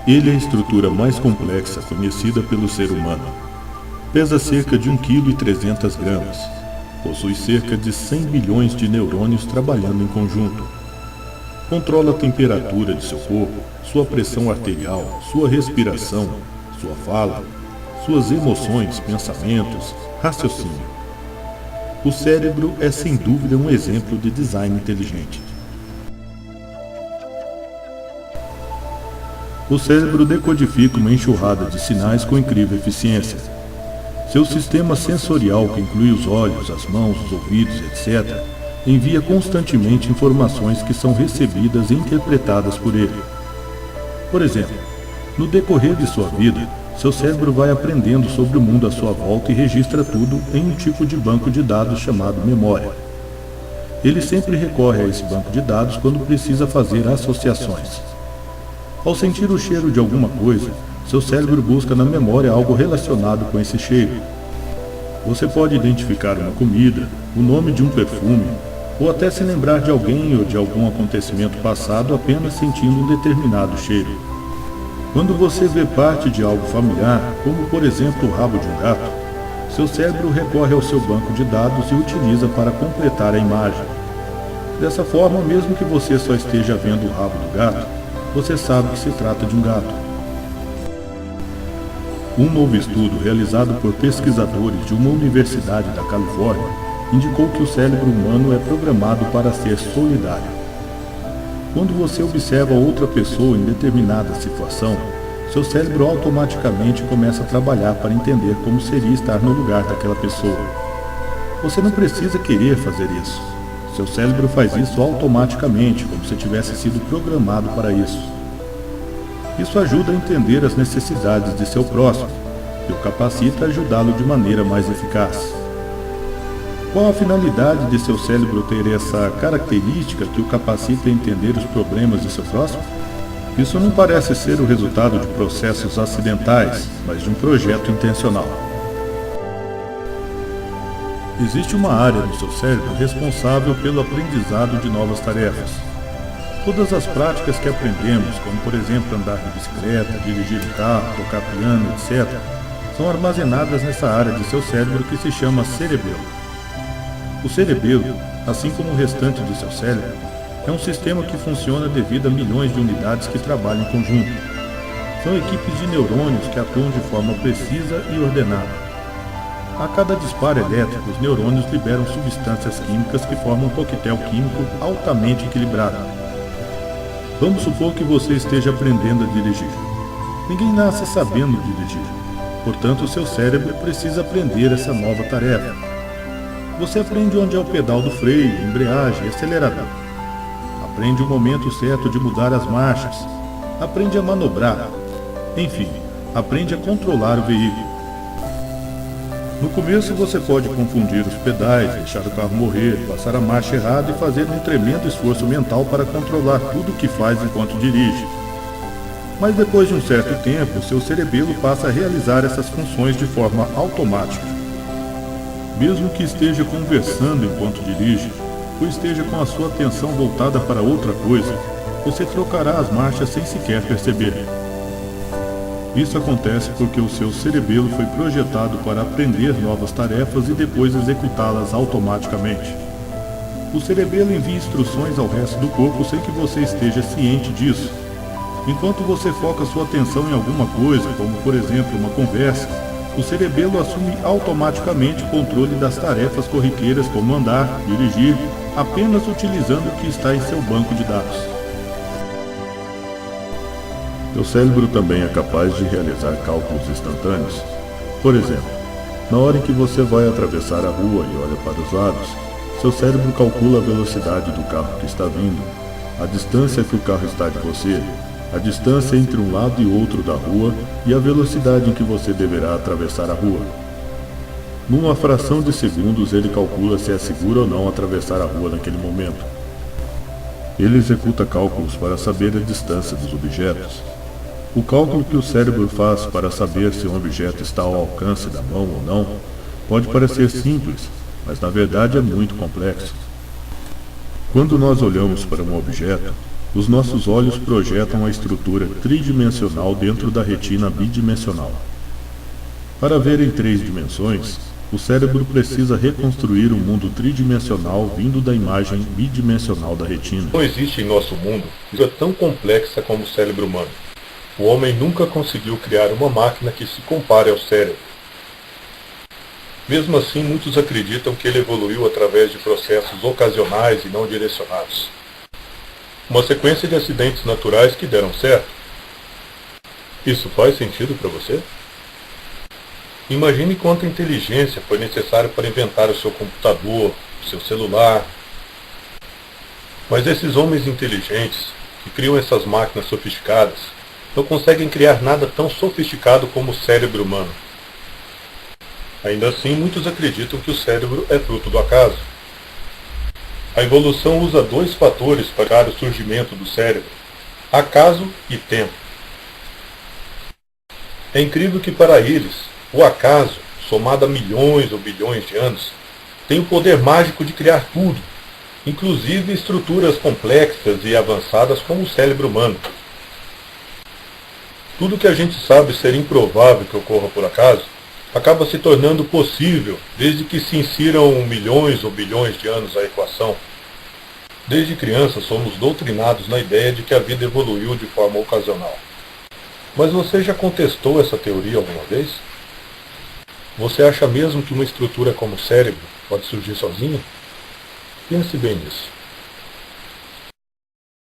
Ele é a estrutura mais complexa conhecida pelo ser humano. Pesa cerca de 1,3 kg. Possui cerca de 100 bilhões de neurônios trabalhando em conjunto. Controla a temperatura de seu corpo, sua pressão arterial, sua respiração, sua fala, suas emoções, pensamentos, raciocínio. O cérebro é sem dúvida um exemplo de design inteligente. O cérebro decodifica uma enxurrada de sinais com incrível eficiência. Seu sistema sensorial, que inclui os olhos, as mãos, os ouvidos, etc., envia constantemente informações que são recebidas e interpretadas por ele. Por exemplo, no decorrer de sua vida, seu cérebro vai aprendendo sobre o mundo à sua volta e registra tudo em um tipo de banco de dados chamado memória. Ele sempre recorre a esse banco de dados quando precisa fazer associações. Ao sentir o cheiro de alguma coisa, seu cérebro busca na memória algo relacionado com esse cheiro. Você pode identificar uma comida, o nome de um perfume, ou até se lembrar de alguém ou de algum acontecimento passado apenas sentindo um determinado cheiro. Quando você vê parte de algo familiar, como por exemplo o rabo de um gato, seu cérebro recorre ao seu banco de dados e utiliza para completar a imagem. Dessa forma, mesmo que você só esteja vendo o rabo do gato, você sabe que se trata de um gato. Um novo estudo realizado por pesquisadores de uma universidade da Califórnia indicou que o cérebro humano é programado para ser solidário. Quando você observa outra pessoa em determinada situação, seu cérebro automaticamente começa a trabalhar para entender como seria estar no lugar daquela pessoa. Você não precisa querer fazer isso. Seu cérebro faz isso automaticamente, como se tivesse sido programado para isso. Isso ajuda a entender as necessidades de seu próximo e o capacita a ajudá-lo de maneira mais eficaz. Qual a finalidade de seu cérebro ter essa característica que o capacita a entender os problemas de seu próximo? Isso não parece ser o resultado de processos acidentais, mas de um projeto intencional. Existe uma área no seu cérebro responsável pelo aprendizado de novas tarefas. Todas as práticas que aprendemos, como por exemplo andar de bicicleta, dirigir um carro, tocar piano, etc., são armazenadas nessa área de seu cérebro que se chama cerebelo. O cerebelo, assim como o restante de seu cérebro, é um sistema que funciona devido a milhões de unidades que trabalham em conjunto. São equipes de neurônios que atuam de forma precisa e ordenada. A cada disparo elétrico, os neurônios liberam substâncias químicas que formam um coquetel químico altamente equilibrado. Vamos supor que você esteja aprendendo a dirigir. Ninguém nasce sabendo dirigir. Portanto, o seu cérebro precisa aprender essa nova tarefa. Você aprende onde é o pedal do freio, embreagem e acelerador. Aprende o momento certo de mudar as marchas. Aprende a manobrar. Enfim, aprende a controlar o veículo. No começo você pode confundir os pedais, deixar o carro morrer, passar a marcha errada e fazer um tremendo esforço mental para controlar tudo o que faz enquanto dirige. Mas depois de um certo tempo, seu cerebelo passa a realizar essas funções de forma automática. Mesmo que esteja conversando enquanto dirige, ou esteja com a sua atenção voltada para outra coisa, você trocará as marchas sem sequer perceber. Isso acontece porque o seu cerebelo foi projetado para aprender novas tarefas e depois executá-las automaticamente. O cerebelo envia instruções ao resto do corpo sem que você esteja ciente disso. Enquanto você foca sua atenção em alguma coisa, como por exemplo uma conversa, o cerebelo assume automaticamente o controle das tarefas corriqueiras como andar, dirigir, apenas utilizando o que está em seu banco de dados. Seu cérebro também é capaz de realizar cálculos instantâneos. Por exemplo, na hora em que você vai atravessar a rua e olha para os lados, seu cérebro calcula a velocidade do carro que está vindo, a distância que o carro está de você, a distância entre um lado e outro da rua e a velocidade em que você deverá atravessar a rua. Numa fração de segundos, ele calcula se é seguro ou não atravessar a rua naquele momento. Ele executa cálculos para saber a distância dos objetos. O cálculo que o cérebro faz para saber se um objeto está ao alcance da mão ou não pode parecer simples, mas na verdade é muito complexo. Quando nós olhamos para um objeto, Os nossos olhos projetam a estrutura tridimensional dentro da retina bidimensional. Para ver em 3 dimensões, o cérebro precisa reconstruir o mundo tridimensional vindo da imagem bidimensional da retina. Não existe em nosso mundo coisa tão complexa como o cérebro humano. O homem nunca conseguiu criar uma máquina que se compare ao cérebro. Mesmo assim, muitos acreditam que ele evoluiu através de processos ocasionais e não direcionados. Uma sequência de acidentes naturais que deram certo. Isso faz sentido para você? Imagine quanta inteligência foi necessária para inventar o seu computador, o seu celular. Mas esses homens inteligentes, que criam essas máquinas sofisticadas, não conseguem criar nada tão sofisticado como o cérebro humano. Ainda assim, muitos acreditam que o cérebro é fruto do acaso. A evolução usa 2 fatores para o surgimento do cérebro: acaso e tempo. É incrível que para eles, o acaso, somado a milhões ou bilhões de anos, tem o poder mágico de criar tudo, inclusive estruturas complexas e avançadas como o cérebro humano. Tudo que a gente sabe ser improvável que ocorra por acaso, acaba se tornando possível desde que se insiram milhões ou bilhões de anos à equação. Desde criança somos doutrinados na ideia de que a vida evoluiu de forma ocasional. Mas você já contestou essa teoria alguma vez? Você acha mesmo que uma estrutura como o cérebro pode surgir sozinha? Pense bem nisso.